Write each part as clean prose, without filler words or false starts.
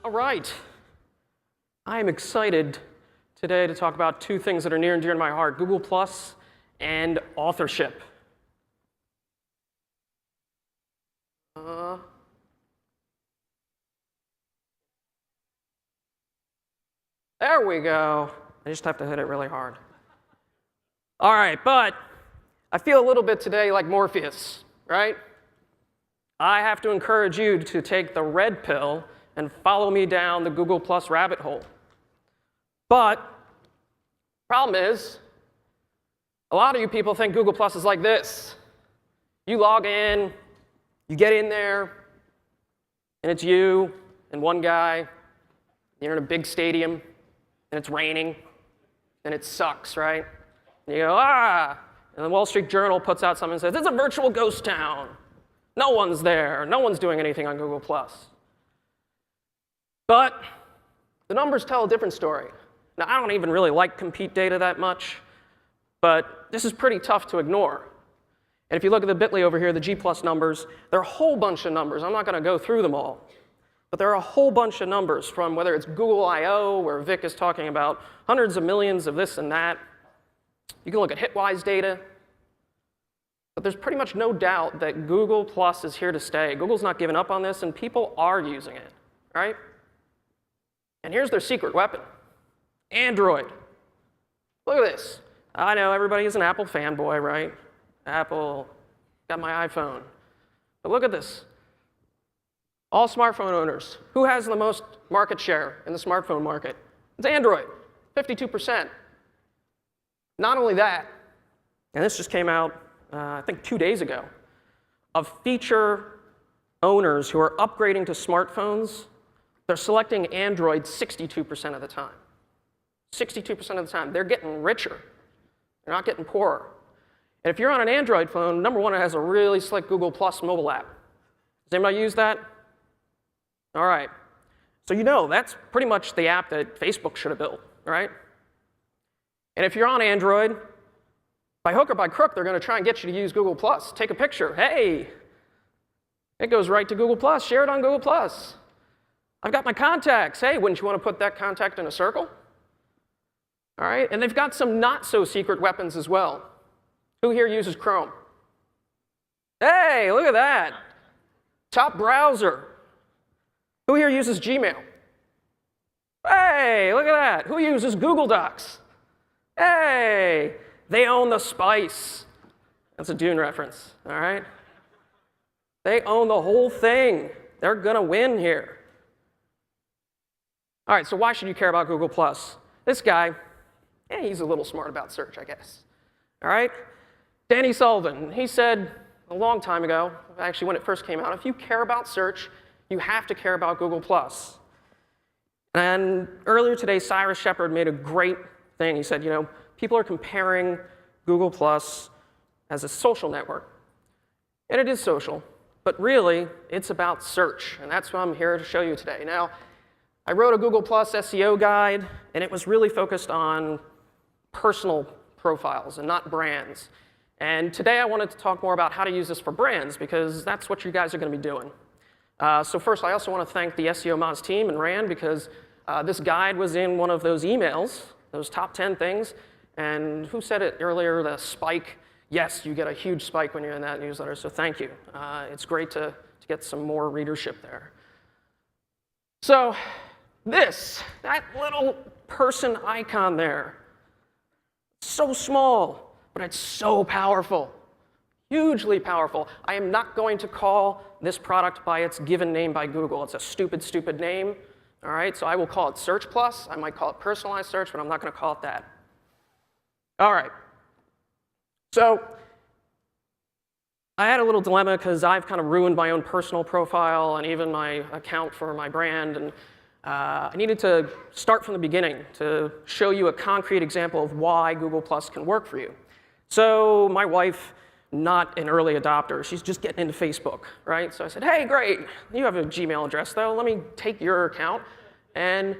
All right. I am excited today to talk about two things that are near and dear to my heart, Google+ and authorship. There we go. I just have to hit it really hard. All right, but I feel a little bit today like Morpheus, right? I have to encourage you to take the red pill and follow me down the Google+ rabbit hole. But the problem is, a lot of you people think Google+ is like this. You log in, you get in there, and it's you and one guy. You're in a big stadium, and it's raining, and it sucks, right? And you go, ah! And the Wall Street Journal puts out something and says, it's a virtual ghost town. No one's there. No one's doing anything on Google+. But the numbers tell a different story. Now, I don't even really like compete data that much, but this is pretty tough to ignore. And if you look at the bit.ly over here, the G+ numbers, there are a whole bunch of numbers. I'm not going to go through them all. But there are a whole bunch of numbers from whether it's Google I/O, where Vic is talking about hundreds of millions of this and that. You can look at Hitwise data. But there's pretty much no doubt that Google+ is here to stay. Google's not giving up on this, and people are using it, right? And here's their secret weapon, Android. Look at this. I know everybody is an Apple fanboy, right? Apple, got my iPhone. But look at this. All smartphone owners, who has the most market share in the smartphone market? It's Android, 52%. Not only that, and this just came out, I think 2 days ago, of feature owners who are upgrading to smartphones, they're selecting Android 62% of the time. 62% of the time. They're getting richer. They're not getting poorer. And if you're on an Android phone, number one, it has a really slick Google+ mobile app. Does anybody use that? All right. So you know that's pretty much the app that Facebook should have built, right? And if you're on Android, by hook or by crook, they're going to try and get you to use Google+. Take a picture. Hey, it goes right to Google+. Share it on Google+. I've got my contacts. Hey, wouldn't you want to put that contact in a circle? All right, and they've got some not-so-secret weapons as well. Who here uses Chrome? Hey, look at that. Top browser. Who here uses Gmail? Hey, look at that. Who uses Google Docs? Hey, they own the spice. That's a Dune reference, all right? They own the whole thing. They're going to win here. All right, so why should you care about Google+? This guy, he's a little smart about search, I guess. All right? Danny Sullivan, he said a long time ago, actually when it first came out, if you care about search, you have to care about Google+. And earlier today, Cyrus Shepard made a great thing. He said, you know, people are comparing Google+ as a social network. And it is social, but really, it's about search. And that's what I'm here to show you today. Now, I wrote a Google+ SEO guide, and it was really focused on personal profiles and not brands. And today I wanted to talk more about how to use this for brands, because that's what you guys are going to be doing. So first, I also want to thank the SEO Moz team and Rand, because this guide was in one of those emails, those top 10 things. And who said it earlier, the spike? Yes, you get a huge spike when you're in that newsletter, so thank you. It's great to get some more readership there. So that little person icon there, so small, but it's so powerful, hugely powerful. I am not going to call this product by its given name by Google. It's a stupid, stupid name, all right? So I will call it Search Plus. I might call it Personalized Search, but I'm not going to call it that. All right. So I had a little dilemma because I've kind of ruined my own personal profile and even my account for my brand. And I needed to start from the beginning to show you a concrete example of why Google+ can work for you. So my wife, not an early adopter, she's just getting into Facebook, right? So I said, hey, great, you have a Gmail address though. Let me take your account and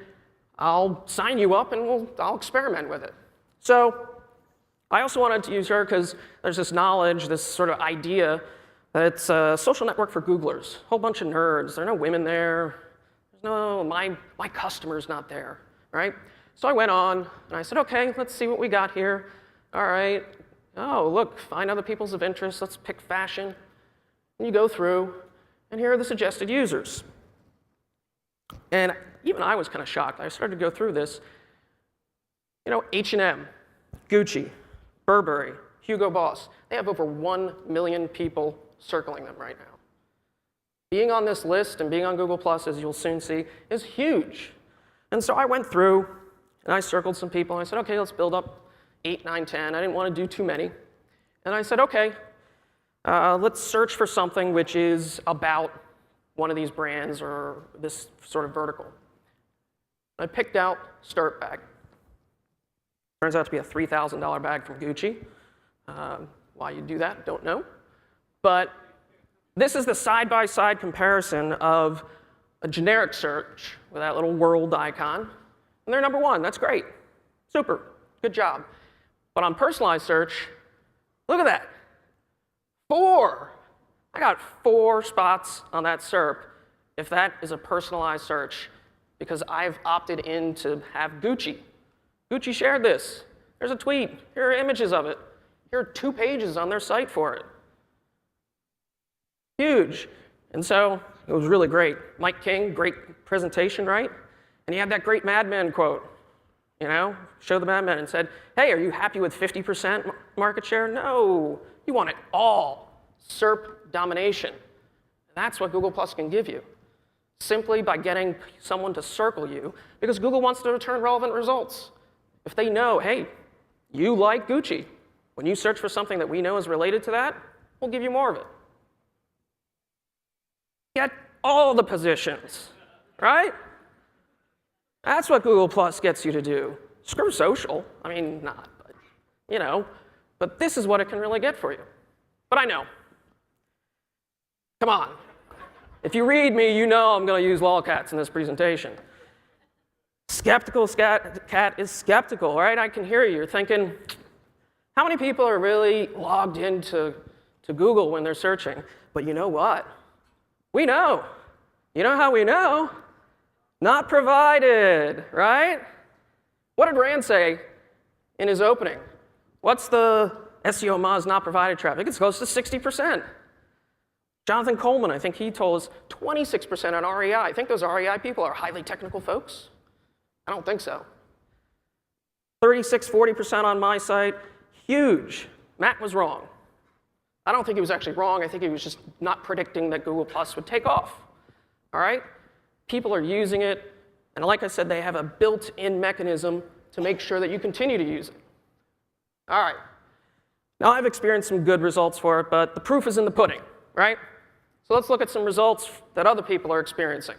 I'll sign you up and I'll experiment with it. So I also wanted to use her because there's this knowledge, this sort of idea that it's a social network for Googlers, a whole bunch of nerds. There are no women there. No, my customer's not there, right? So I went on, and I said, OK, let's see what we got here. All right. Oh, look, find other people's of interest. Let's pick fashion. And you go through, and here are the suggested users. And even I was kind of shocked. I started to go through this. You know, H&M, Gucci, Burberry, Hugo Boss, they have over 1 million people circling them right now. Being on this list and being on Google+, as you'll soon see, is huge. And so I went through, and I circled some people, and I said, OK, let's build up 8, 9, 10. I didn't want to do too many. And I said, OK, let's search for something which is about one of these brands or this sort of vertical. I picked out Sturt bag. Turns out to be a $3,000 bag from Gucci. Why you do that, don't know. But this is the side-by-side comparison of a generic search with that little world icon. And they're number one. That's great. Super. Good job. But on personalized search, look at that. 4. I got 4 spots on that SERP if that is a personalized search because I've opted in to have Gucci. Gucci shared this. There's a tweet. Here are images of it. Here are 2 pages on their site for it. Huge. And so it was really great. Mike King, great presentation, right? And he had that great Mad Men quote. You know, showed the Mad Men and said, hey, are you happy with 50% market share? No, you want it all. SERP domination. And that's what Google Plus can give you, simply by getting someone to circle you, because Google wants to return relevant results. If they know, hey, you like Gucci, when you search for something that we know is related to that, we'll give you more of it. Get all the positions, right? That's what Google Plus gets you to do. Screw social. I mean, not, but, you know. But this is what it can really get for you. But I know. Come on. If you read me, you know I'm going to use lolcats in this presentation. Skeptical cat is skeptical, right? I can hear you. You're thinking, how many people are really logged into Google when they're searching? But you know what? We know. You know how we know? Not provided, right? What did Rand say in his opening? What's the SEO Moz not provided traffic? It's close to 60%. Jonathan Coleman, I think he told us 26% on REI. I think those REI people are highly technical folks. I don't think so. 36, 40% on my site. Huge. Matt was wrong. I don't think he was actually wrong. I think he was just not predicting that Google Plus would take off. All right? People are using it. And like I said, they have a built-in mechanism to make sure that you continue to use it. All right. Now, I've experienced some good results for it, but the proof is in the pudding, right? So let's look at some results that other people are experiencing.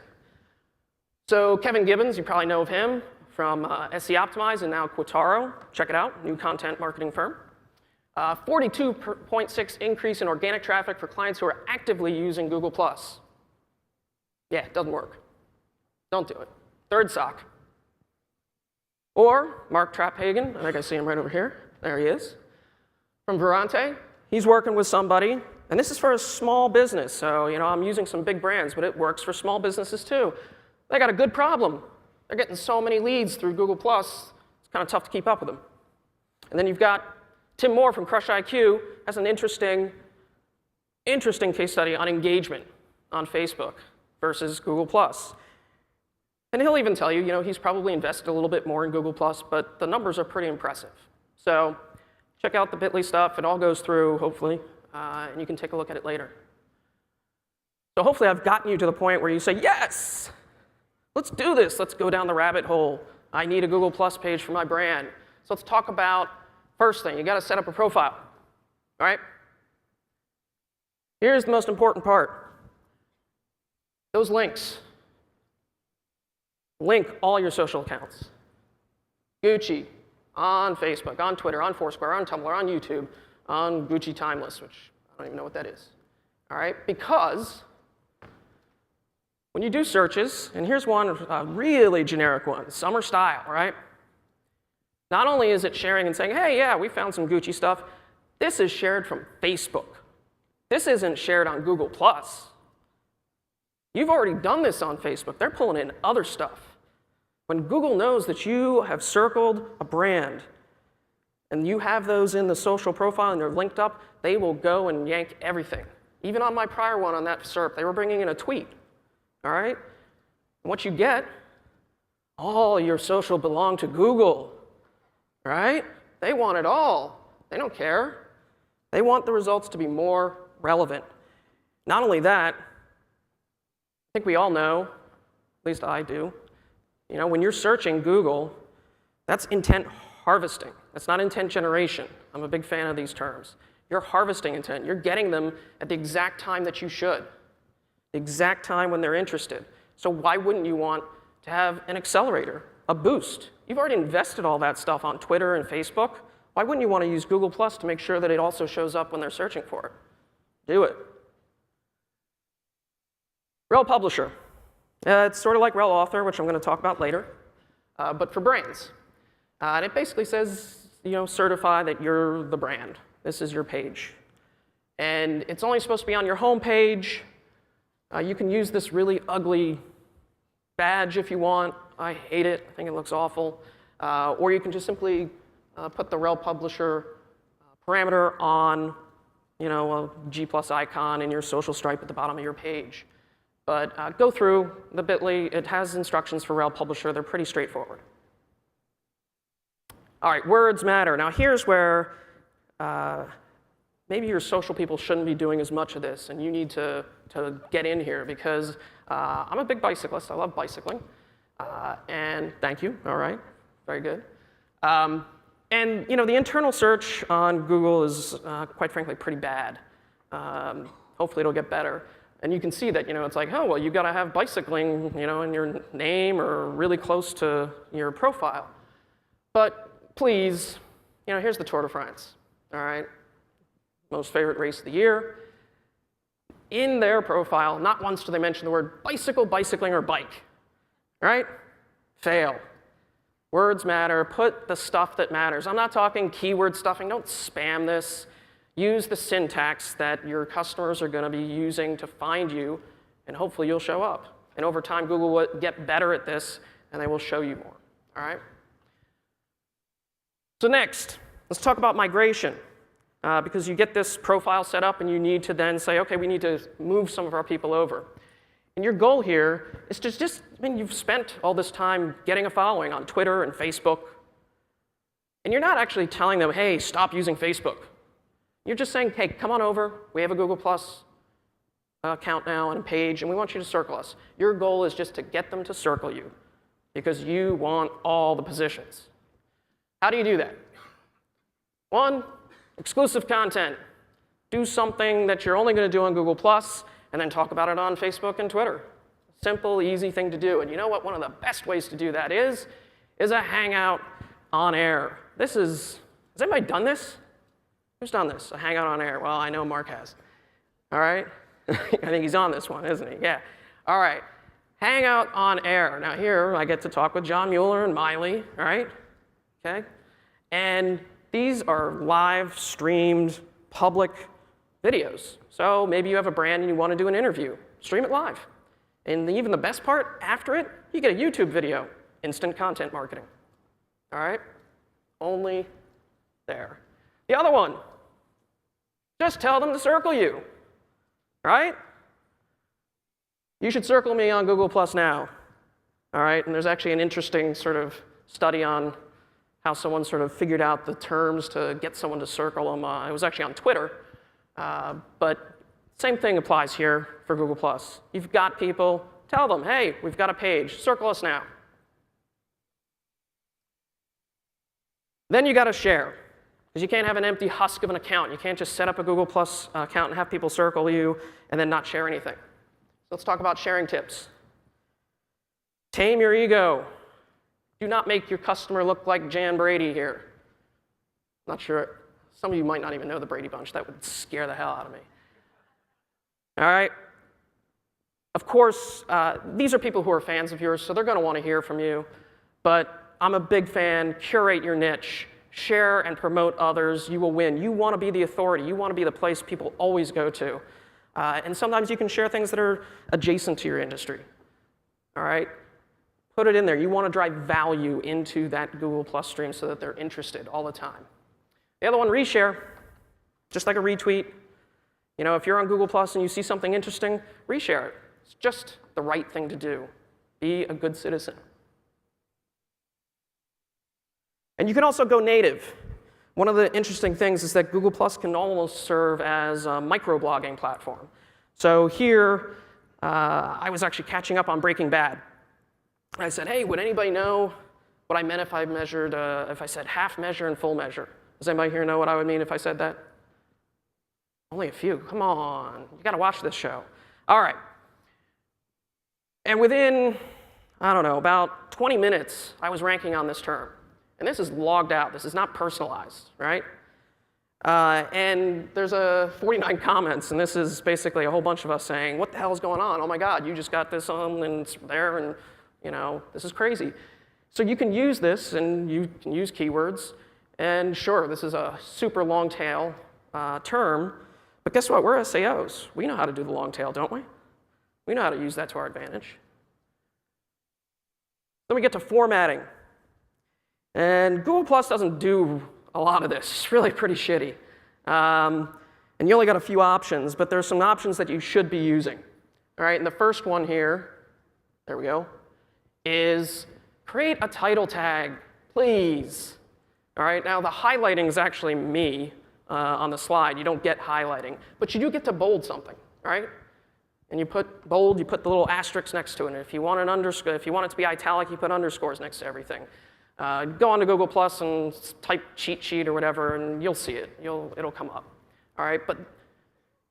So Kevin Gibbons, you probably know of him from SE Optimize and now Quotaro. Check it out, new content marketing firm. 42.6 increase in organic traffic for clients who are actively using Google+. Yeah, it doesn't work. Don't do it. Third sock. Or Mark Traphagen, I think I see him right over here. There he is. From Verante. He's working with somebody, and this is for a small business. So, you know, I'm using some big brands, but it works for small businesses too. They got a good problem. They're getting so many leads through Google+, it's kind of tough to keep up with them. And then you've got Tim Moore from Crush IQ has an interesting case study on engagement on Facebook versus Google+. And he'll even tell you, you know, he's probably invested a little bit more in Google+, but the numbers are pretty impressive. So check out the Bitly stuff. It all goes through, hopefully, and you can take a look at it later. So hopefully I've gotten you to the point where you say, yes, let's do this. Let's go down the rabbit hole. I need a Google+ page for my brand. So let's talk about, first thing, you got to set up a profile, all right? Here's the most important part. Those links. Link all your social accounts. Gucci, on Facebook, on Twitter, on Foursquare, on Tumblr, on YouTube, on Gucci Timeless, which I don't even know what that is. All right, because when you do searches, and here's one, a really generic one, summer style, right? Not only is it sharing and saying, hey, yeah, we found some Gucci stuff, this is shared from Facebook. This isn't shared on Google+. You've already done this on Facebook. They're pulling in other stuff. When Google knows that you have circled a brand and you have those in the social profile and they're linked up, they will go and yank everything. Even on my prior one on that SERP, they were bringing in a tweet. All right? And what you get, all your social belong to Google. Right? They want it all. They don't care. They want the results to be more relevant. Not only that, I think we all know, at least I do, you know, when you're searching Google, that's intent harvesting. That's not intent generation. I'm a big fan of these terms. You're harvesting intent. You're getting them at the exact time that you should, the exact time when they're interested. So why wouldn't you want to have an accelerator, a boost? You've already invested all that stuff on Twitter and Facebook. Why wouldn't you want to use Google Plus to make sure that it also shows up when they're searching for it? Do it. Rel Publisher. It's sort of like Rel Author, which I'm going to talk about later, but for brands. And it basically says, you know, certify that you're the brand. This is your page. And it's only supposed to be on your home page. You can use this really ugly badge if you want. I hate it. I think it looks awful. Or you can just simply put the Rel Publisher parameter on, you know, a G+ icon in your social stripe at the bottom of your page. But go through the bit.ly. It has instructions for Rel Publisher. They're pretty straightforward. All right, words matter. Now here's where maybe your social people shouldn't be doing as much of this, and you need to get in here because I'm a big bicyclist. I love bicycling. And thank you. All right, very good. And you know, the internal search on Google is, quite frankly, pretty bad. Hopefully it'll get better. And you can see that, you know, it's like, oh, well, you've got to have bicycling, you know, in your name or really close to your profile. But please, you know, here's the Tour de France, all right? Most favorite race of the year. In their profile, not once do they mention the word bicycle, bicycling, or bike, right? Fail. Words matter. Put the stuff that matters. I'm not talking keyword stuffing. Don't spam this. Use the syntax that your customers are going to be using to find you, and hopefully you'll show up. And over time, Google will get better at this, and they will show you more. All right? So next, let's talk about migration. Because you get this profile set up, and you need to then say, OK, we need to move some of our people over. And your goal here is to just, I mean, you've spent all this time getting a following on Twitter and Facebook, and you're not actually telling them, hey, stop using Facebook. You're just saying, hey, come on over. We have a Google Plus account now and a page, and we want you to circle us. Your goal is just to get them to circle you because you want all the positions. How do you do that? One, exclusive content. Do something that you're only going to do on Google Plus, and then talk about it on Facebook and Twitter. Simple, easy thing to do. And you know what? One of the best ways to do that is a Hangout on air. Has anybody done this? Who's done this? A Hangout on air. Well, I know Mark has. All right? I think he's on this one, isn't he? Yeah. All right. Hangout on air. Now here, I get to talk with John Mueller and Miley, all right? Okay? And these are live streamed public videos. So maybe you have a brand and you want to do an interview. Stream it live. And even the best part, after it, you get a YouTube video. Instant content marketing. All right? Only there. The other one, just tell them to circle you. Right? You should circle me on Google Plus now. All right? And there's actually an interesting sort of study on how someone sort of figured out the terms to get someone to circle them. It was actually on Twitter. But same thing applies here for Google Plus. You've got people, tell them, hey, we've got a page, circle us now. Then you got to share, because you can't have an empty husk of an account. You can't just set up a Google Plus account and have people circle you and then not share anything. So let's talk about sharing tips. Tame your ego. Do not make your customer look like Jan Brady here. Not sure. Some of you might not even know the Brady Bunch. That would scare the hell out of me. All right? Of course, these are people who are fans of yours, so they're going to want to hear from you. But I'm a big fan. Curate your niche. Share and promote others. You will win. You want to be the authority. You want to be the place people always go to. And sometimes you can share things that are adjacent to your industry. All right? Put it in there. You want to drive value into that Google Plus stream so that they're interested all the time. The other one, reshare, just like a retweet. You know, if you're on Google Plus and you see something interesting, reshare it. It's just the right thing to do. Be a good citizen. And you can also go native. One of the interesting things is that Google Plus can almost serve as a microblogging platform. So here, I was actually catching up on Breaking Bad. I said, hey, would anybody know what I meant if I measured, if I said half measure and full measure? Does anybody here know what I would mean if I said that? Only a few. Come on. You got to watch this show. All right. And within, I don't know, about 20 minutes, I was ranking on this term. And this is logged out. This is not personalized, right? And there's 49 comments, and this is basically a whole bunch of us saying, what the hell is going on? Oh my God, you just got this on and it's there, and you know, this is crazy. So you can use this, and you can use keywords. And sure, this is a super long tail term, but guess what? We're SEOs. We know how to do the long tail, don't we? We know how to use that to our advantage. Then we get to formatting. And Google Plus doesn't do a lot of this. It's really pretty shitty. And you only got a few options, but there's some options that you should be using. All right, and the first one here, there we go, is create a title tag, please. All right, now the highlighting is actually me on the slide. You don't get highlighting, but you do get to bold something, right? And you put bold, you put the little asterisk next to it. And if you want an underscore, if you want it to be italic, you put underscores next to everything. Go on to Google Plus and type cheat sheet or whatever, and you'll see it. It'll come up. All right, but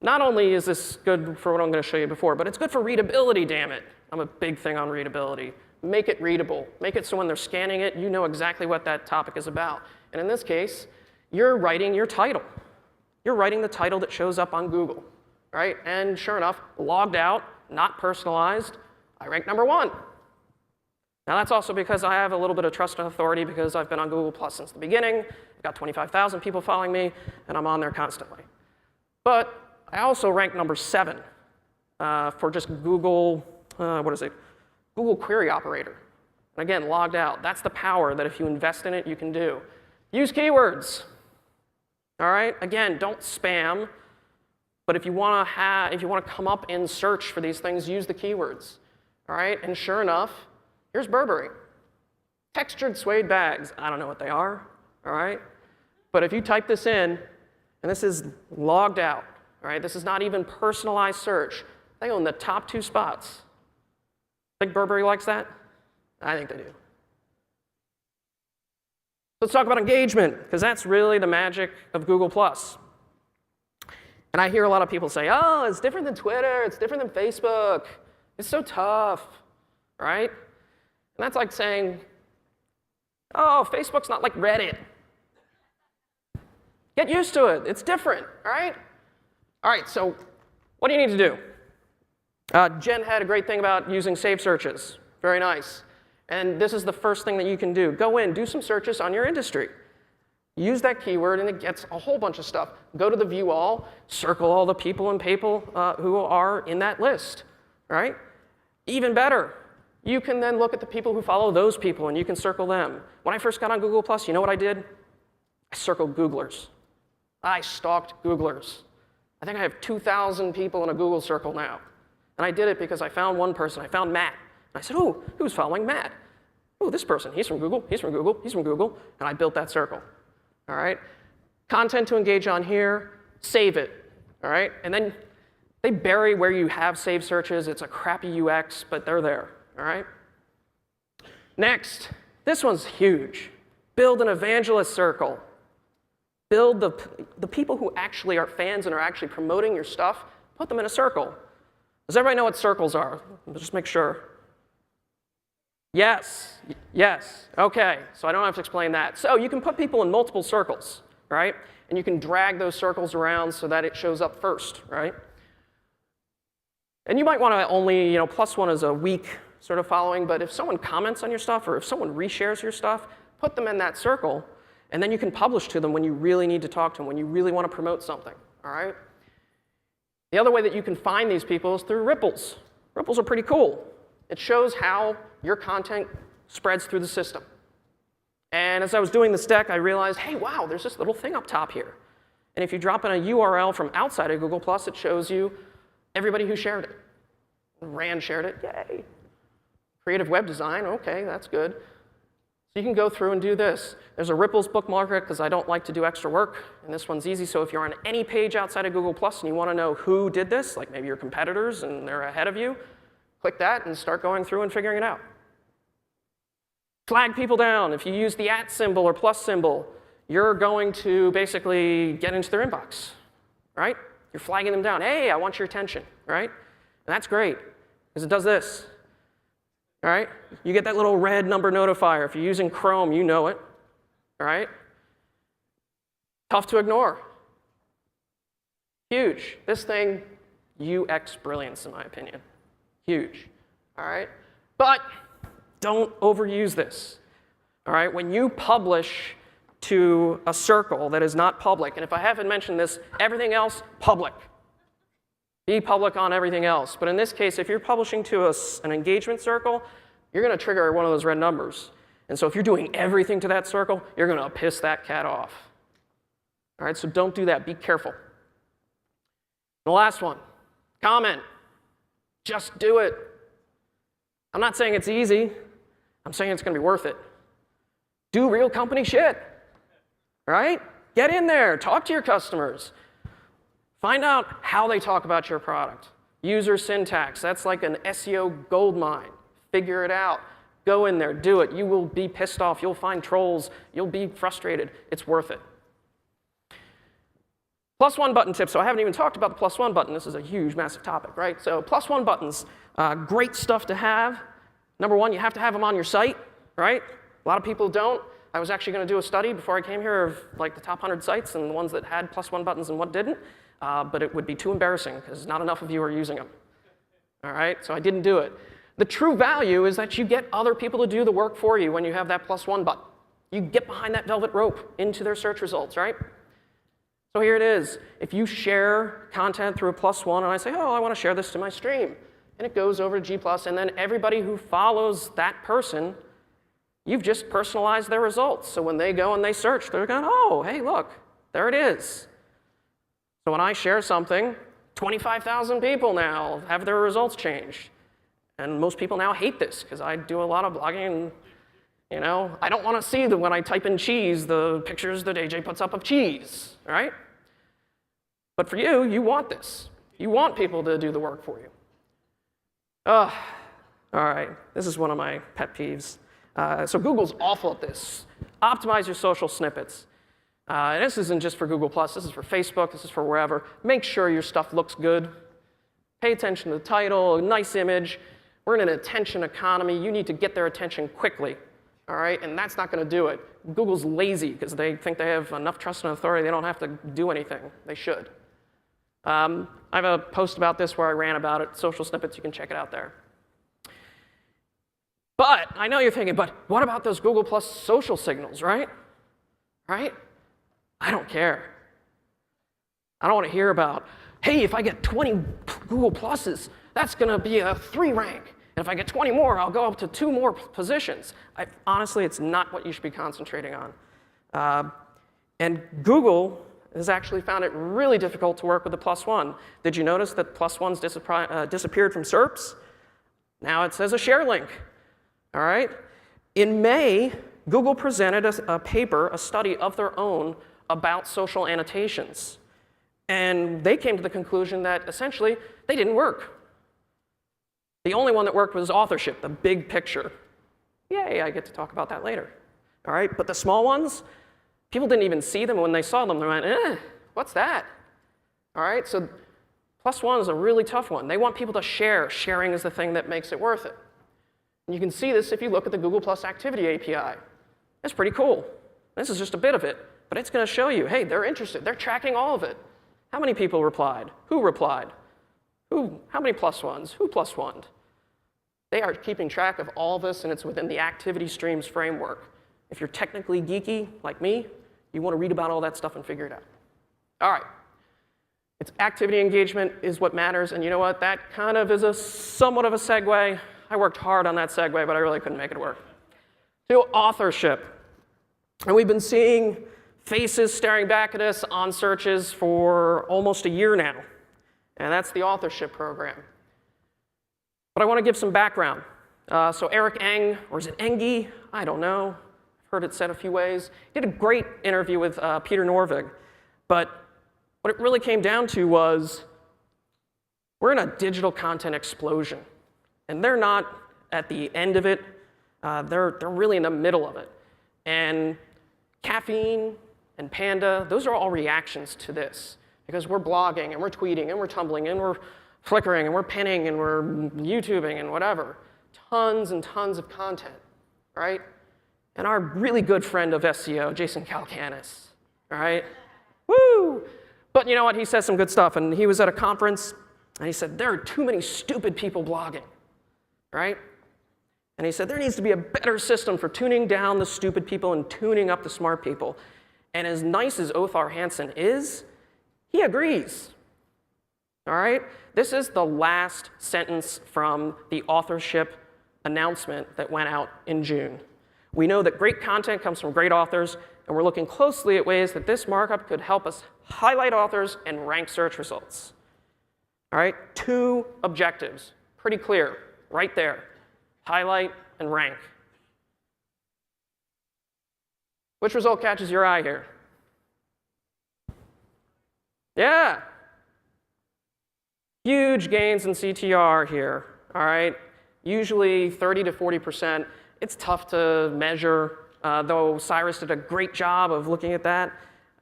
not only is this good for what I'm going to show you before, but it's good for readability, damn it. I'm a big thing on readability. Make it readable. Make it so when they're scanning it, you know exactly what that topic is about. And in this case, you're writing your title. You're writing the title that shows up on Google, right? And sure enough, logged out, not personalized, I rank #1. Now that's also because I have a little bit of trust and authority because I've been on Google Plus since the beginning. I've got 25,000 people following me, and I'm on there constantly. But I also rank #7 for just Google, what is it? Google Query Operator. And again, logged out. That's the power that if you invest in it, you can do. Use keywords. All right? Again, don't spam. But if you want to come up in search for these things, use the keywords. All right? And sure enough, here's Burberry. Textured suede bags. I don't know what they are. All right? But if you type this in, and this is logged out, all right? This is not even personalized search. They own the top 2 spots. Think Burberry likes that? I think they do. Let's talk about engagement, because that's really the magic of Google+. And I hear a lot of people say, oh, it's different than Twitter, it's different than Facebook, it's so tough, right? And that's like saying, oh, Facebook's not like Reddit. Get used to it, it's different, all right? All right, so what do you need to do? Jen had a great thing about using saved searches, very nice. And this is the first thing that you can do. Go in, do some searches on your industry. Use that keyword, and it gets a whole bunch of stuff. Go to the view all, circle all the people and people who are in that list, right? Even better, you can then look at the people who follow those people, and you can circle them. When I first got on Google+, you know what I did? I circled Googlers. I stalked Googlers. I think I have 2,000 people in a Google circle now. And I did it because I found one person. I found Matt. And I said, oh, who's following Matt? Oh, this person. He's from Google. He's from Google. He's from Google. And I built that circle. All right? Content to engage on here, save it. All right? And then they bury where you have saved searches. It's a crappy UX, but they're there. All right? Next, this one's huge. Build an evangelist circle. Build the people who actually are fans and are actually promoting your stuff, put them in a circle. Does everybody know what circles are? Just make sure. Yes, yes, okay, so I don't have to explain that. So you can put people in multiple circles, right? And you can drag those circles around so that it shows up first, right? And you might want to only, +1 is a weak sort of following, but if someone comments on your stuff or if someone reshares your stuff, put them in that circle, and then you can publish to them when you really need to talk to them, when you really want to promote something, all right? The other way that you can find these people is through ripples. Ripples are pretty cool. It shows how your content spreads through the system. And as I was doing this deck, I realized, hey, wow, there's this little thing up top here. And if you drop in a URL from outside of Google+, it shows you everybody who shared it. Rand shared it, yay. Creative web design, okay, that's good. So you can go through and do this. There's a ripples bookmarker because I don't like to do extra work, and this one's easy. So if you're on any page outside of Google+ and you want to know who did this, like maybe your competitors and they're ahead of you, click that and start going through and figuring it out. Flag people down. If you use the @ symbol or plus symbol, you're going to basically get into their inbox, right? You're flagging them down. Hey, I want your attention, right? And that's great because it does this. All right? You get that little red number notifier. If you're using Chrome, you know it. All right? Tough to ignore. Huge. This thing, UX brilliance, in my opinion. Huge. All right? But don't overuse this. All right? When you publish to a circle that is not public, and if I haven't mentioned this, everything else, public. Be public on everything else. But in this case, if you're publishing to an engagement circle, you're going to trigger one of those red numbers. And so if you're doing everything to that circle, you're going to piss that cat off. All right, so don't do that. Be careful. The last one, comment. Just do it. I'm not saying it's easy. I'm saying it's going to be worth it. Do real company shit. Right? Get in there. Talk to your customers. Find out how they talk about your product. User syntax. That's like an SEO goldmine. Figure it out. Go in there. Do it. You will be pissed off. You'll find trolls. You'll be frustrated. It's worth it. +1 button tip. So I haven't even talked about the +1 button. This is a huge, massive topic, right? So +1 buttons, great stuff to have. Number one, you have to have them on your site, right? A lot of people don't. I was actually going to do a study before I came here of like the top 100 sites and the ones that had +1 buttons and what didn't. But it would be too embarrassing because not enough of you are using them. All right, so I didn't do it. The true value is that you get other people to do the work for you when you have that +1 button. You get behind that velvet rope into their search results, right? So here it is. If you share content through a +1 and I say, oh, I want to share this to my stream, and it goes over to G+, and then everybody who follows that person, you've just personalized their results. So when they go and they search, they're going, oh, hey, look, there it is. So when I share something, 25,000 people now have their results changed. And most people now hate this because I do a lot of blogging and, you know, I don't want to see that when I type in cheese, the pictures that AJ puts up of cheese, right? But for you, you want this. You want people to do the work for you. All right, this is one of my pet peeves. So Google's awful at this. Optimize your social snippets. And this isn't just for Google+, this is for Facebook, this is for wherever. Make sure your stuff looks good. Pay attention to the title, a nice image. We're in an attention economy. You need to get their attention quickly, all right? And that's not going to do it. Google's lazy because they think they have enough trust and authority. They don't have to do anything. They should. I have a post about this where I ran about it, social snippets. You can check it out there. But I know you're thinking, but what about those Google+ social signals, right? Right? I don't care. I don't want to hear about, hey, if I get 20 Google Pluses, that's going to be a 3 rank. And if I get 20 more, I'll go up to 2 more positions. Honestly, it's not what you should be concentrating on. And Google has actually found it really difficult to work with the +1. Did you notice that +1s disappeared from SERPs? Now it says a share link. All right? In May, Google presented a paper, a study of their own about social annotations. And they came to the conclusion that essentially they didn't work. The only one that worked was authorship, the big picture. Yay, I get to talk about that later. All right, but the small ones, people didn't even see them. When they saw them, they went, what's that? All right, so +1 is a really tough one. They want people to share. Sharing is the thing that makes it worth it. And you can see this if you look at the Google+ Activity API. It's pretty cool. This is just a bit of it, but it's going to show you, hey, they're interested. They're tracking all of it. How many people replied? Who replied? How many +1s? Who +1'd? They are keeping track of all this, and it's within the activity streams framework. If you're technically geeky, like me, you want to read about all that stuff and figure it out. All right. It's activity engagement is what matters, and you know what? That kind of is somewhat of a segue. I worked hard on that segue, but I really couldn't make it work. To authorship. And we've been seeing faces staring back at us on searches for almost a year now. And that's the authorship program. But I want to give some background. So Eric Eng, or is it Engi? I don't know. I've heard it said a few ways. He did a great interview with Peter Norvig. But what it really came down to was we're in a digital content explosion. And they're not at the end of it. They're really in the middle of it. And Caffeine and Panda, those are all reactions to this. Because we're blogging, and we're tweeting, and we're tumbling, and we're flickering, and we're pinning, and we're YouTubing, and whatever. Tons and tons of content, right? And our really good friend of SEO, Jason Calacanis, all right? Woo! But you know what? He says some good stuff. And he was at a conference, and he said, there are too many stupid people blogging, right? And he said, there needs to be a better system for tuning down the stupid people and tuning up the smart people. And as nice as Othar Hansen is, he agrees. All right? This is the last sentence from the authorship announcement that went out in June. We know that great content comes from great authors, and we're looking closely at ways that this markup could help us highlight authors and rank search results. All right? 2 objectives. Pretty clear, right there. Highlight and rank. Which result catches your eye here? Yeah. Huge gains in CTR here, all right? Usually 30 to 40%. It's tough to measure, though Cyrus did a great job of looking at that.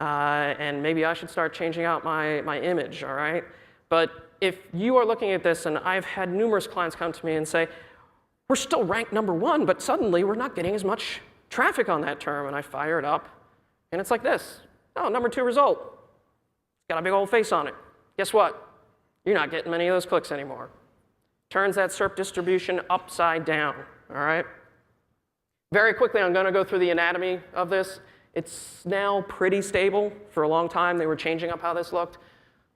And maybe I should start changing out my image, all right? But if you are looking at this, and I've had numerous clients come to me and say, we're still ranked #1, but suddenly we're not getting as much traffic on that term. And I fire it up, and it's like this. Oh, #2 result. It's got a big old face on it. Guess what? You're not getting many of those clicks anymore. Turns that SERP distribution upside down, all right? Very quickly, I'm going to go through the anatomy of this. It's now pretty stable. For a long time, they were changing up how this looked.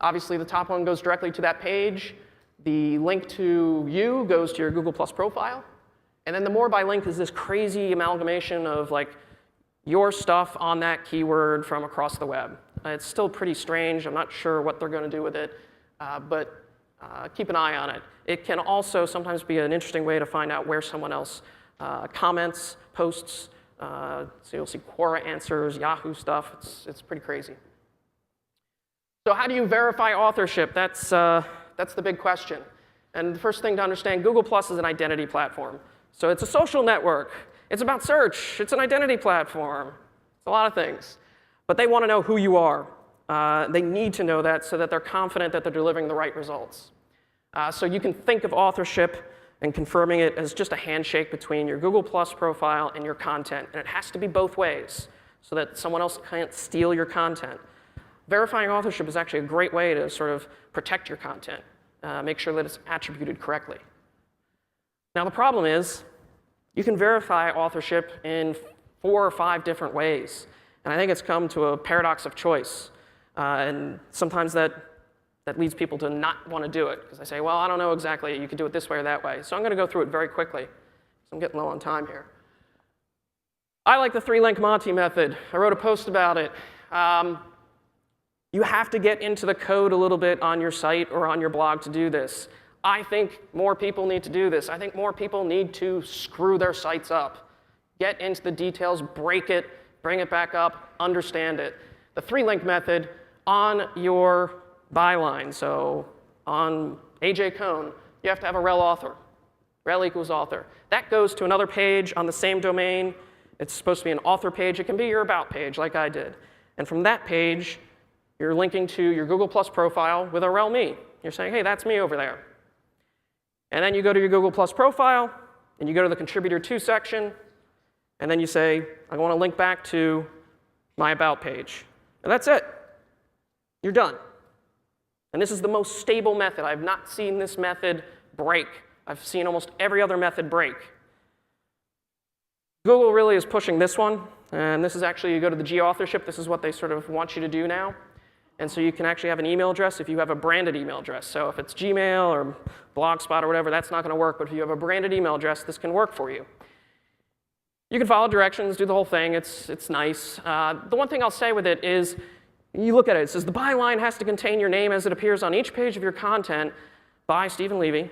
Obviously, the top one goes directly to that page. The link to you goes to your Google Plus profile. And then the more by link is this crazy amalgamation of like your stuff on that keyword from across the web. It's still pretty strange. I'm not sure what they're going to do with it, but keep an eye on it. It can also sometimes be an interesting way to find out where someone else comments, posts. So you'll see Quora answers, Yahoo stuff. It's pretty crazy. So how do you verify authorship? That's the big question. And the first thing to understand, Google Plus is an identity platform. So it's a social network. It's about search. It's an identity platform. It's a lot of things. But they want to know who you are. They need to know that so that they're confident that they're delivering the right results. So you can think of authorship and confirming it as just a handshake between your Google Plus profile and your content. And it has to be both ways so that someone else can't steal your content. Verifying authorship is actually a great way to sort of protect your content, make sure that it's attributed correctly. Now, the problem is you can verify authorship in 4 or 5 different ways. And I think it's come to a paradox of choice. And sometimes that leads people to not want to do it, because they say, well, I don't know exactly. You can do it this way or that way. So I'm going to go through it very quickly, because I'm getting low on time here. I like the 3-link Monty method. I wrote a post about it. You have to get into the code a little bit on your site or on your blog to do this. I think more people need to do this. I think more people need to screw their sites up. Get into the details, break it, bring it back up, understand it. The 3-link method on your byline, so on AJ Kohn, you have to have a rel author. Rel equals author. That goes to another page on the same domain. It's supposed to be an author page. It can be your about page, like I did. And from that page, you're linking to your Google Plus profile with a rel me. You're saying, hey, that's me over there. And then you go to your Google Plus profile, and you go to the contributor to section, and then you say, I want to link back to my about page. And that's it. You're done. And this is the most stable method. I've not seen this method break. I've seen almost every other method break. Google really is pushing this one. And this is actually, you go to the G authorship. This is what they sort of want you to do now. And so you can actually have an email address if you have a branded email address. So if it's Gmail or Blogspot or whatever, that's not going to work. But if you have a branded email address, this can work for you. You can follow directions, do the whole thing. It's nice. The one thing I'll say with it is, you look at it, it says the byline has to contain your name as it appears on each page of your content by Stephen Levy.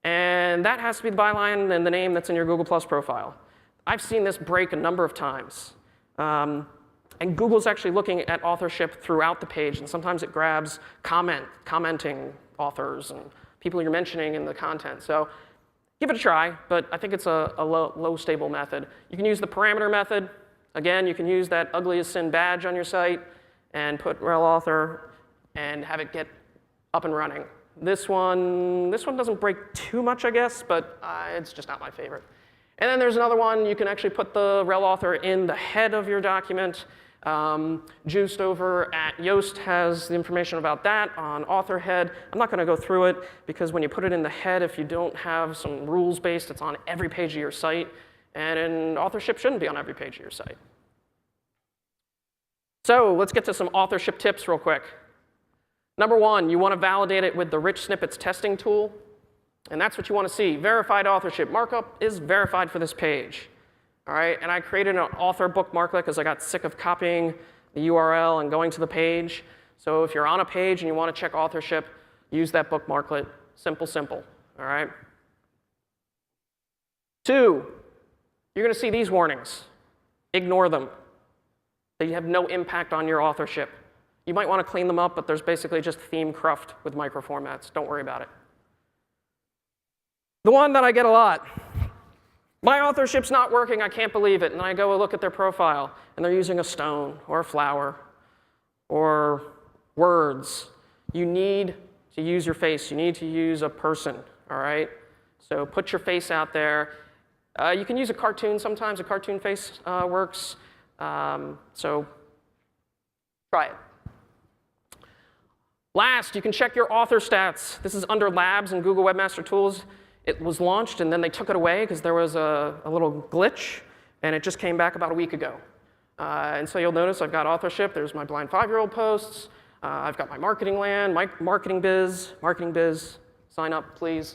And that has to be the byline and the name that's in your Google Plus profile. I've seen this break a number of times. And Google's actually looking at authorship throughout the page, and sometimes it grabs commenting authors and people you're mentioning in the content. So give it a try, but I think it's a low stable method. You can use the parameter method. Again, you can use that ugly as sin badge on your site and put rel author and have it get up and running. This one doesn't break too much, I guess, but it's just not my favorite. And then there's another one. You can actually put the rel author in the head of your document. Juiced over at Yoast has the information about that on author head. I'm not going to go through it because when you put it in the head, if you don't have some rules-based, it's on every page of your site. And in authorship shouldn't be on every page of your site. So let's get to some authorship tips real quick. Number one, you want to validate it with the rich snippets testing tool. And that's what you want to see. Verified authorship. Markup is verified for this page. All right, and I created an author bookmarklet because I got sick of copying the URL and going to the page. So if you're on a page and you want to check authorship, use that bookmarklet. Simple, simple. All right. 2, you're going to see these warnings. Ignore them. They have no impact on your authorship. You might want to clean them up, but there's basically just theme cruft with microformats. Don't worry about it. The one that I get a lot. My authorship's not working, I can't believe it. And I go look at their profile, and they're using a stone or a flower or words. You need to use your face. You need to use a person, all right? So put your face out there. You can use a cartoon sometimes. A cartoon face works. So try it. Last, you can check your author stats. This is under Labs in Google Webmaster Tools. It was launched, and then they took it away because there was a little glitch, and it just came back about a week ago. And so you'll notice I've got authorship. There's my blind 5-year-old posts. I've got my marketing land, my marketing biz, sign up, please.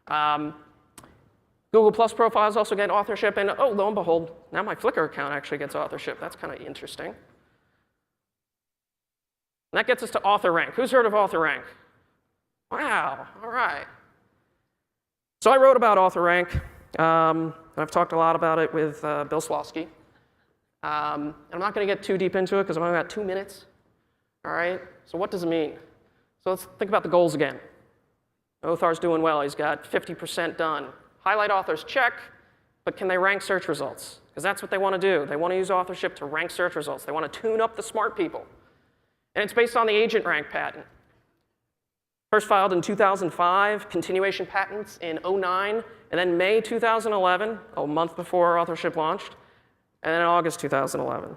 Google Plus profiles also get authorship, and oh, lo and behold, now my Flickr account actually gets authorship. That's kind of interesting. And that gets us to author rank. Who's heard of author rank? Wow, all right. So I wrote about author rank, and I've talked a lot about it with Bill Slawski. And I'm not going to get too deep into it because I've only got 2 minutes. All right, so what does it mean? So let's think about the goals again. Othar's doing well. He's got 50% done. Highlight authors, check, but can they rank search results? Because that's what they want to do. They want to use authorship to rank search results. They want to tune up the smart people. And it's based on the agent rank patent. First filed in 2005, continuation patents in 2009, and then May 2011, a month before authorship launched, and then August 2011.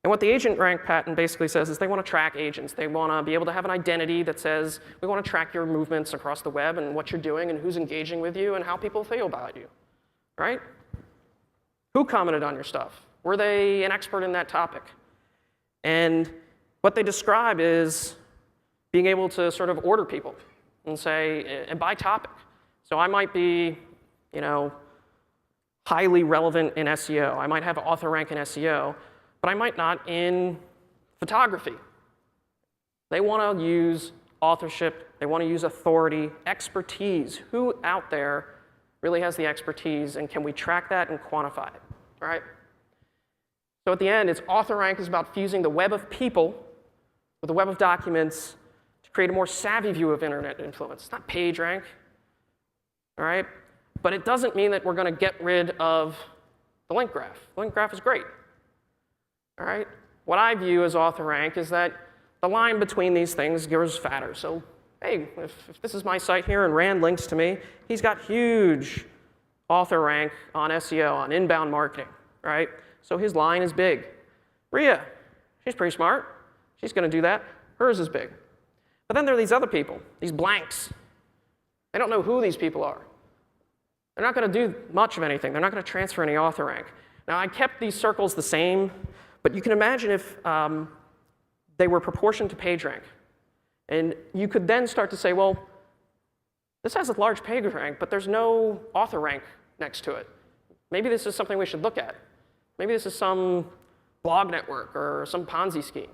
And what the agent rank patent basically says is they want to track agents. They want to be able to have an identity that says, we want to track your movements across the web and what you're doing and who's engaging with you and how people feel about you, right? Who commented on your stuff? Were they an expert in that topic? And what they describe is being able to sort of order people and say, and by topic. So I might be, highly relevant in SEO. I might have author rank in SEO, but I might not in photography. They want to use authorship. They want to use authority, expertise. Who out there really has the expertise, and can we track that and quantify it, all right? So at the end, it's author rank is about fusing the web of people with the web of documents to create a more savvy view of internet influence. It's not page rank, all right? But it doesn't mean that we're going to get rid of the link graph. The link graph is great, all right? What I view as author rank is that the line between these things grows fatter. So, hey, if this is my site here and Rand links to me, he's got huge author rank on SEO, on inbound marketing, right? So his line is big. Rhea, she's pretty smart. She's going to do that. Hers is big. But then there are these other people, these blanks. They don't know who these people are. They're not going to do much of anything. They're not going to transfer any author rank. Now, I kept these circles the same, but you can imagine if they were proportioned to page rank. And you could then start to say, well, this has a large page rank, but there's no author rank next to it. Maybe this is something we should look at. Maybe this is some blog network or some Ponzi scheme.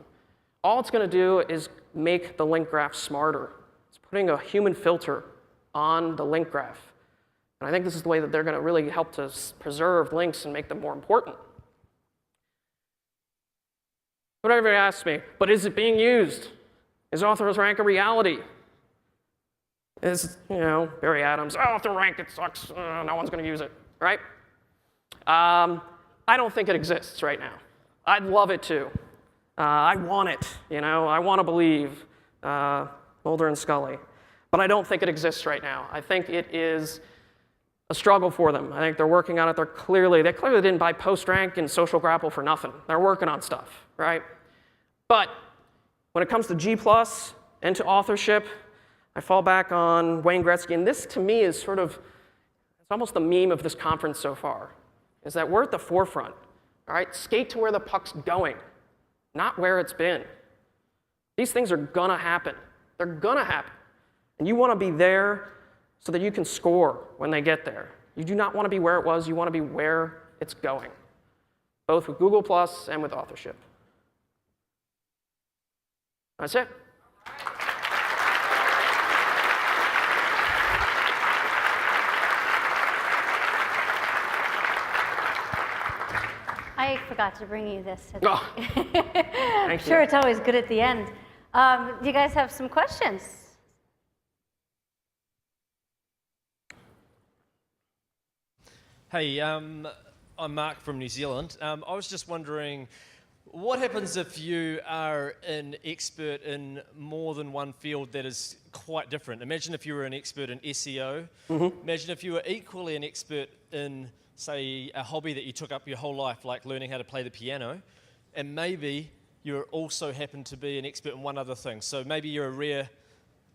All it's going to do is make the link graph smarter. It's putting a human filter on the link graph. And I think this is the way that they're going to really help to preserve links and make them more important. But everybody asks me, but is it being used? Is author's rank a reality? Is, Barry Adams, author rank, it sucks, no one's going to use it, right? I don't think it exists right now. I'd love it to. I want it, I want to believe Mulder and Scully. But I don't think it exists right now. I think it is a struggle for them. I think they're working on it. They clearly didn't buy PostRank and Social Grapple for nothing. They're working on stuff, right? But when it comes to G+ and to authorship, I fall back on Wayne Gretzky. And this, to me, is it's almost the meme of this conference so far, is that we're at the forefront, all right? Skate to where the puck's going, not where it's been. These things are gonna happen. They're gonna happen. And you wanna be there so that you can score when they get there. You do not wanna be where it was, you wanna be where it's going, both with Google+ and with authorship. That's it. I forgot to bring you this today. Oh, I'm sure it's always good at the end. Do you guys have some questions? Hey, I'm Mark from New Zealand. I was just wondering, what happens if you are an expert in more than one field that is quite different? Imagine if you were an expert in SEO. Imagine if you were equally an expert in, say, a hobby that you took up your whole life, like learning how to play the piano, and maybe you also happen to be an expert in one other thing. So maybe you're a rare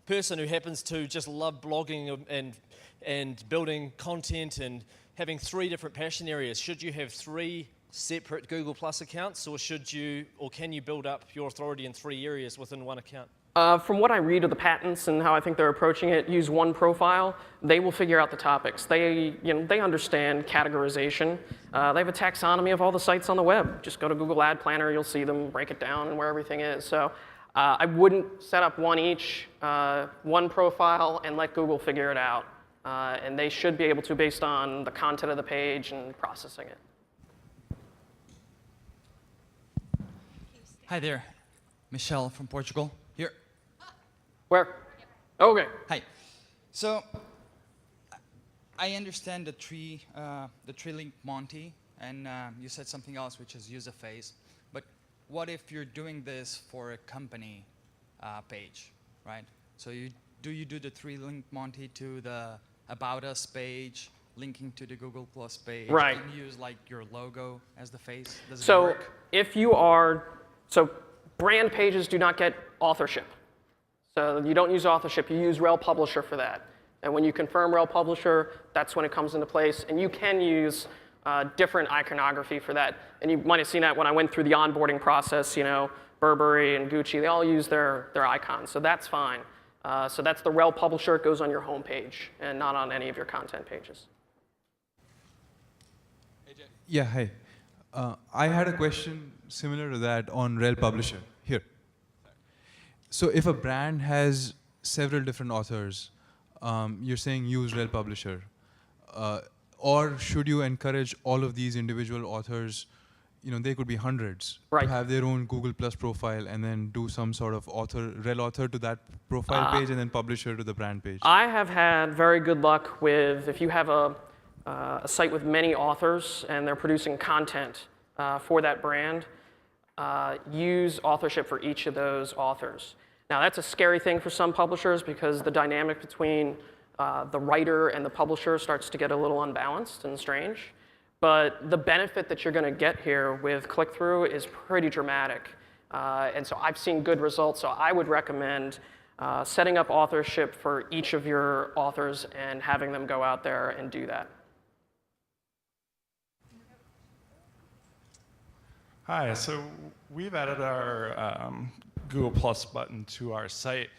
person who happens to just love blogging and building content and having 3 different passion areas. Should you have 3 separate Google+ accounts, or can you build up your authority in 3 areas within one account? From what I read of the patents and how I think they're approaching it, use one profile. They will figure out the topics. They understand categorization. They have a taxonomy of all the sites on the web. Just go to Google Ad Planner, you'll see them, break it down and where everything is. So I wouldn't set up one profile and let Google figure it out. And they should be able to, based on the content of the page and processing it. Hi there, Michelle from Portugal. Here. Where? Okay. Hi. So I understand the tree link Monty, and you said something else, which is user phase. But what if you're doing this for a company page, right? So do you do the tree link Monty to the About Us page, linking to the Google+ page, right, and use like your logo as the face? Does it work? So brand pages do not get authorship. So you don't use authorship, you use rel publisher for that. And when you confirm rel publisher, that's when it comes into place. And you can use different iconography for that. And you might have seen that when I went through the onboarding process, Burberry and Gucci, they all use their icons. So that's fine. So that's the rel publisher, it goes on your home page and not on any of your content pages. Yeah, hi. I had a question similar to that on rel publisher. Here. So if a brand has several different authors, you're saying use rel publisher. Or should you encourage all of these individual authors, they could be hundreds, right, to have their own Google+ profile and then do some sort of rel author to that profile page and then publisher to the brand page? I have had very good luck with, if you have a site with many authors and they're producing content for that brand, use authorship for each of those authors. Now that's a scary thing for some publishers because the dynamic between the writer and the publisher starts to get a little unbalanced and strange. But the benefit that you're going to get here with click-through is pretty dramatic. And so I've seen good results. So I would recommend setting up authorship for each of your authors and having them go out there and do that. Hi, so we've added our Google Plus button to our site,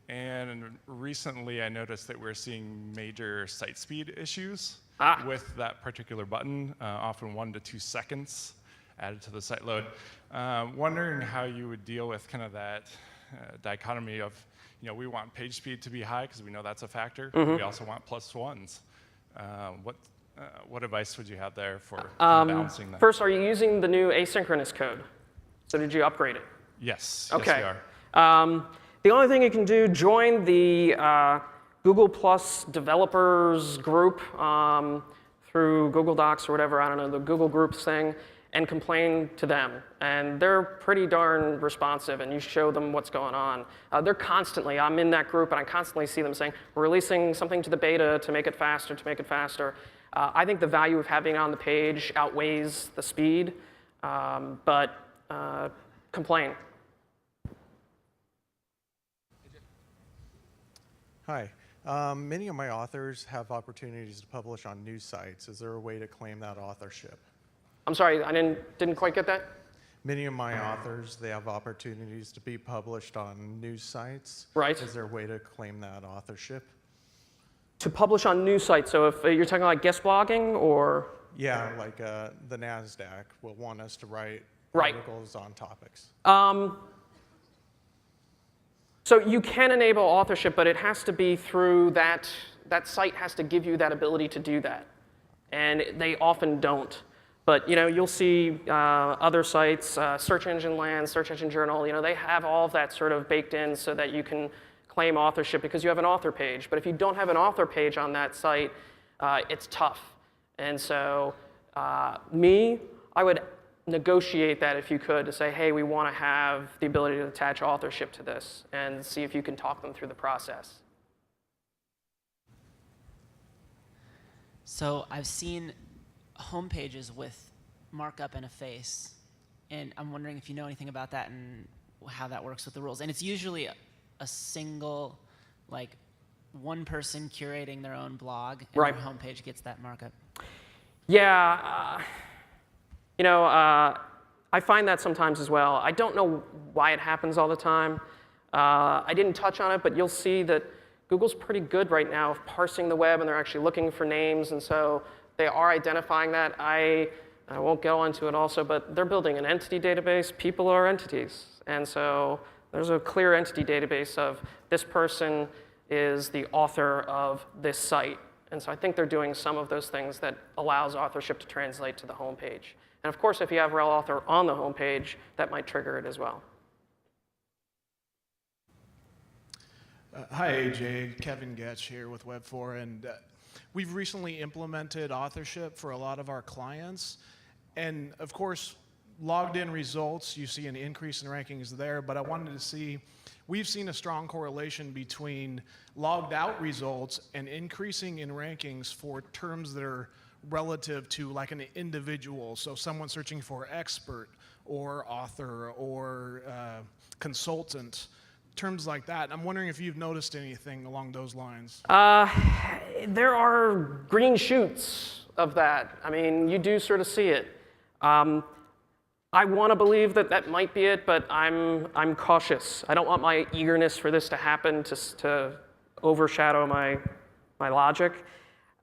and recently I noticed that we're seeing major site speed issues with that particular button, often 1 to 2 seconds added to the site load. Wondering how you would deal with kind of that dichotomy of, we want page speed to be high because we know that's a factor. We also want +1s. What advice would you have there for balancing that? First, are you using the new asynchronous code? So did you upgrade it? Yes, Okay. yes we are. The only thing you can do, join the Google Plus developers group through Google Docs or whatever, I don't know, the Google Groups thing, and complain to them. And they're pretty darn responsive, and you show them what's going on. They're constantly, I'm in that group, and I constantly see them saying, we're releasing something to the beta to make it faster, to make it faster. I think the value of having it on the page outweighs the speed, but complain. Hi. Many of my authors have opportunities to publish on news sites. Is there a way to claim that authorship? I'm sorry, I didn't quite get that. Many of my authors, they have opportunities to be published on news sites. Right. Is there a way to claim that authorship? To publish on news sites, so if you're talking like guest blogging or? Yeah, like the NASDAQ will want us to write Right. articles on topics. So you can enable authorship, but it has to be through that site has to give you that ability to do that. And they often don't. But you'll see other sites, Search Engine Land, Search Engine Journal, they have all of that sort of baked in so that you can claim authorship because you have an author page. But if you don't have an author page on that site, it's tough. And so I would negotiate that if you could to say, hey, we want to have the ability to attach authorship to this and see if you can talk them through the process. So I've seen home pages with markup and a face, and I'm wondering if you know anything about that and how that works with the rules. And it's usually a single, like one person curating their own blog, and Right. their homepage gets that markup. Yeah, I find that sometimes as well. I don't know why it happens all the time. I didn't touch on it, but you'll see that Google's pretty good right now of parsing the web, and they're actually looking for names, and so they are identifying that. I won't go into it also, but they're building an entity database. People are entities, and so there's a clear entity database of this person is the author of this site. And so I think they're doing some of those things that allows authorship to translate to the homepage. And of course, if you have rel author on the homepage, that might trigger it as well. Hi, AJ. Kevin Getch here with Web4. And we've recently implemented authorship for a lot of our clients. And of course, logged in results, you see an increase in rankings there. But I wanted to see, we've seen a strong correlation between logged out results and increasing in rankings for terms that are relative to like an individual. So someone searching for expert or author or consultant, terms like that. I'm wondering if you've noticed anything along those lines. There are green shoots of that. I mean, you do sort of see it. I want to believe that that might be it, but I'm cautious. I don't want my eagerness for this to happen to overshadow my logic,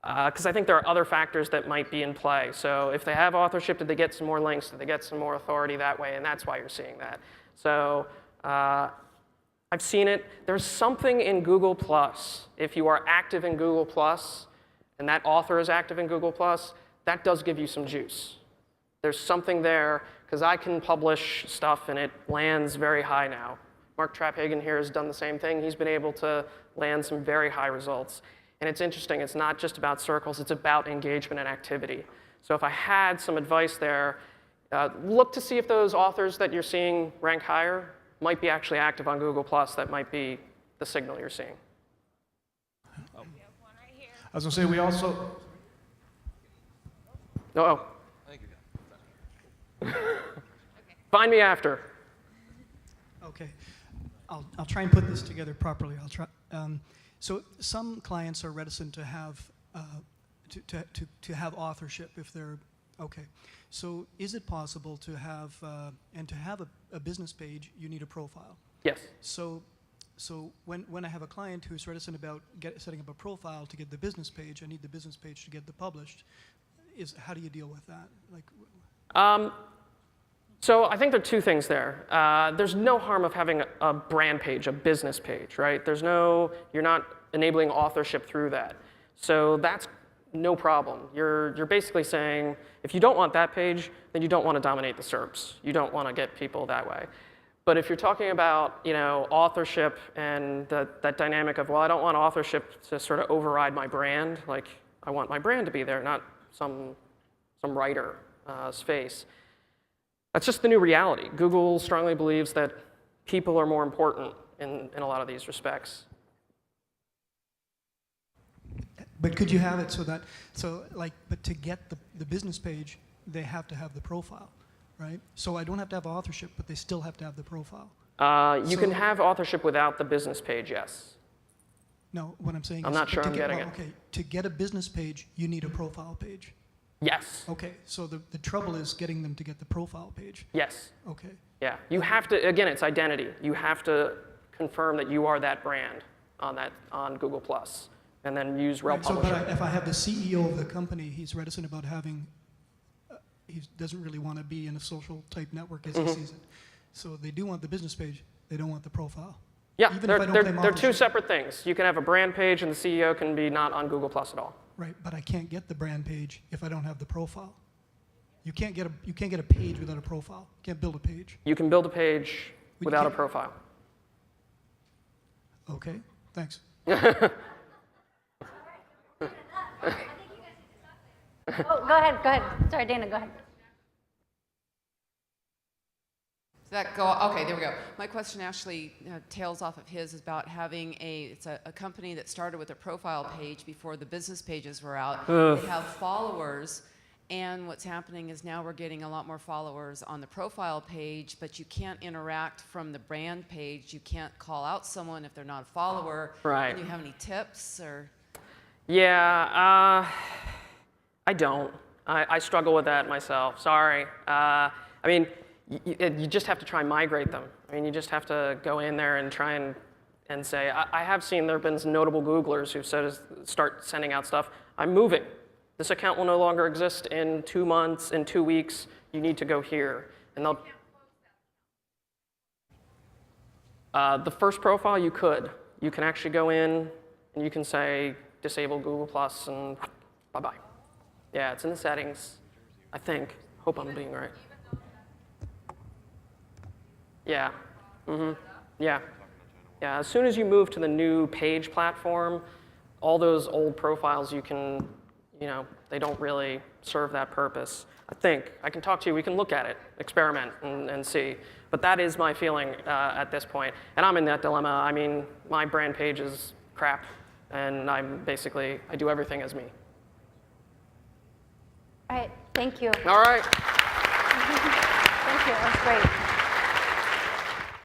because I think there are other factors that might be in play. So if they have authorship, did they get some more links? Did they get some more authority that way? And that's why you're seeing that. So I've seen it. There's something in Google+. If you are active in Google+, and that author is active in Google+, that does give you some juice. There's something there, because I can publish stuff and it lands very high now. Mark Traphagen here has done the same thing. He's been able to land some very high results. And it's interesting, it's not just about circles, it's about engagement and activity. So if I had some advice there, look to see if those authors that you're seeing rank higher might be actually active on Google+. That might be the signal you're seeing. I was going to say, we also... Oh. Find me after. Okay, I'll try and put this together properly. I'll try. So some clients are reticent to have to have authorship if they're Okay. So is it possible to have, and to have a business page, you need a profile? Yes. So when I have a client who's reticent about setting up a profile to get the business page, I need the business page to get the published. How do you deal with that? Like, So I think there are two things there. There's no harm of having a brand page, a business page, right? You're not enabling authorship through that. So that's no problem. You're basically saying, if you don't want that page, then you don't want to dominate the SERPs. You don't want to get people that way. But if you're talking about, authorship and that dynamic of, well, I don't want authorship to sort of override my brand, like I want my brand to be there, not some writer's face. That's just the new reality. Google strongly believes that people are more important in a lot of these respects. but could you have it but to get the business page, they have to have the profile, right? So I don't have to have authorship, but they still have to have the profile. You can have authorship without the business page, yes. No, what I'm saying is... I'm not sure I'm getting it. Okay, to get a business page, you need a profile page. Yes. Okay, so the trouble is getting them to get the profile page. Yes. Okay. Yeah, you have to, again, it's identity. You have to confirm that you are that brand on Google+, and then use Rel Publisher. But if I have the CEO of the company, he's reticent about having, he doesn't really want to be in a social type network as he sees it. So they do want the business page, they don't want the profile. Yeah, Even if I don't they're claim two authorship. separate things. You can have a brand page and the CEO can be not on Google+ at all. Right, but I can't get the brand page if I don't have the profile. You can't get a page without a profile. You can't build a page. You can build a page without a profile. Okay, thanks. Oh, go ahead. Sorry, Dana, go ahead. Okay, there we go. My question actually tails off of his, is about having it's a company that started with a profile page before the business pages were out. They have followers, and what's happening is now we're getting a lot more followers on the profile page, but you can't interact from the brand page. You can't call out someone if they're not a follower. Right. Do you have any tips or? Yeah, I don't. I struggle with that myself. Sorry. I mean, you just have to try and migrate them. I mean, you just have to go in there and try and say, I have seen there have been some notable Googlers who've said, start sending out stuff. I'm moving. This account will no longer exist in 2 months, in 2 weeks. You need to go here. And they'll. The first profile, you could. You can actually go in and you can say, disable Google+, and bye-bye. Yeah, it's in the settings, I think. Hope I'm being right. Yeah. Yeah. Yeah. As soon as you move to the new page platform, all those old profiles you can, they don't really serve that purpose. I think. I can talk to you. We can look at it, experiment, and see. But that is my feeling at this point. And I'm in that dilemma. I mean, my brand page is crap, and I do everything as me. All right. Thank you. All right. Thank you. That's great.